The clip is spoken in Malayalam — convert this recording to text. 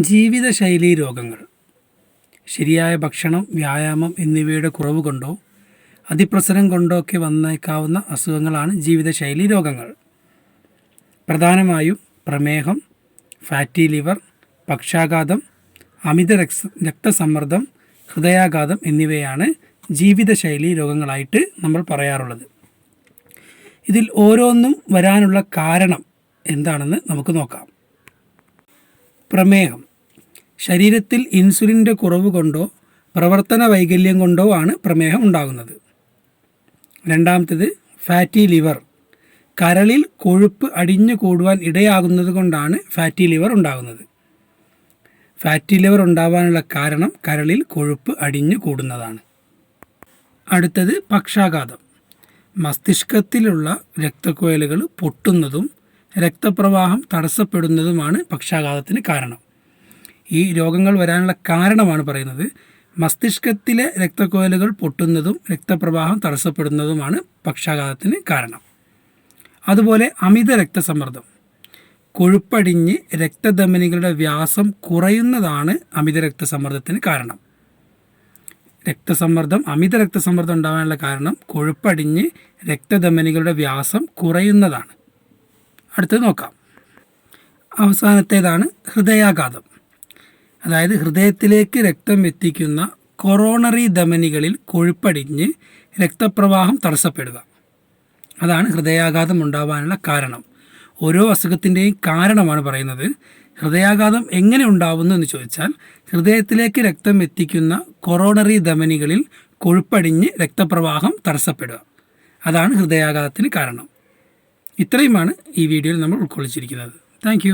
ജീവിതശൈലീ രോഗങ്ങൾ ശരിയായ ഭക്ഷണം, വ്യായാമം എന്നിവയുടെ കുറവ് കൊണ്ടോ അതിപ്രസരം കൊണ്ടോ ഒക്കെ വന്നേക്കാവുന്ന അസുഖങ്ങളാണ് ജീവിതശൈലീ രോഗങ്ങൾ. പ്രധാനമായും പ്രമേഹം, ഫാറ്റി ലിവർ, പക്ഷാഘാതം, അമിത രക്തസമ്മർദ്ദം, ഹൃദയാഘാതം എന്നിവയാണ് ജീവിതശൈലീ രോഗങ്ങളായിട്ട് നമ്മൾ പറയാറുള്ളത്. ഇതിൽ ഓരോന്നും വരാനുള്ള കാരണം എന്താണെന്ന് നമുക്ക് നോക്കാം. പ്രമേഹം ശരീരത്തിൽ ഇൻസുലിൻ്റെ കുറവ് കൊണ്ടോ പ്രവർത്തന വൈകല്യം കൊണ്ടോ ആണ് പ്രമേഹം ഉണ്ടാകുന്നത്. രണ്ടാമത്തേത് ഫാറ്റി ലിവർ, കരളിൽ കൊഴുപ്പ് അടിഞ്ഞു കൂടുവാൻ ഇടയാകുന്നത് കൊണ്ടാണ് ഫാറ്റി ലിവർ ഉണ്ടാകുന്നത്. ഫാറ്റി ലിവർ ഉണ്ടാകാനുള്ള കാരണം കരളിൽ കൊഴുപ്പ് അടിഞ്ഞു കൂടുന്നതാണ്. അടുത്തത് പക്ഷാഘാതം, മസ്തിഷ്കത്തിലുള്ള രക്തക്കുഴലുകൾ പൊട്ടുന്നതും രക്തപ്രവാഹം തടസ്സപ്പെടുന്നതുമാണ് പക്ഷാഘാതത്തിന് കാരണം. ഈ രോഗങ്ങൾ വരാനുള്ള കാരണമാണ് പറയുന്നത്. മസ്തിഷ്കത്തിലെ രക്തക്കുഴലുകൾ പൊട്ടുന്നതും രക്തപ്രവാഹം തടസ്സപ്പെടുന്നതുമാണ് പക്ഷാഘാതത്തിന് കാരണം. അതുപോലെ അമിത രക്തസമ്മർദ്ദം, കൊഴുപ്പടിഞ്ഞ് രക്തധമനികളുടെ വ്യാസം കുറയുന്നതാണ് അമിത രക്തസമ്മർദ്ദത്തിന് കാരണം. അമിത രക്തസമ്മർദ്ദം ഉണ്ടാകാനുള്ള കാരണം കൊഴുപ്പടിഞ്ഞ് രക്തധമനികളുടെ വ്യാസം കുറയുന്നതാണ്. അടുത്തത് നോക്കാം. അവസാനത്തേതാണ് ഹൃദയാഘാതം. അതായത് ഹൃദയത്തിലേക്ക് രക്തം എത്തിക്കുന്ന കൊറോണറി ധമനികളിൽ കൊഴുപ്പടിഞ്ഞ് രക്തപ്രവാഹം തടസ്സപ്പെടുക. അതാണ് ഹൃദയാഘാതം ഉണ്ടാവാനുള്ള കാരണം. ഓരോ അസുഖത്തിൻ്റെയും കാരണമാണ് പറയുന്നത്. ഹൃദയാഘാതം എങ്ങനെ ഉണ്ടാവുന്നു എന്ന് ചോദിച്ചാൽ, ഹൃദയത്തിലേക്ക് രക്തം എത്തിക്കുന്ന കൊറോണറി ധമനികളിൽ കൊഴുപ്പടിഞ്ഞ് രക്തപ്രവാഹം തടസ്സപ്പെടുക. അതാണ് ഹൃദയാഘാതത്തിന് കാരണം. ഇത്രയുമാണ് ഈ വീഡിയോയിൽ നമ്മൾ ഉൾക്കൊള്ളിച്ചിരിക്കുന്നത്. താങ്ക്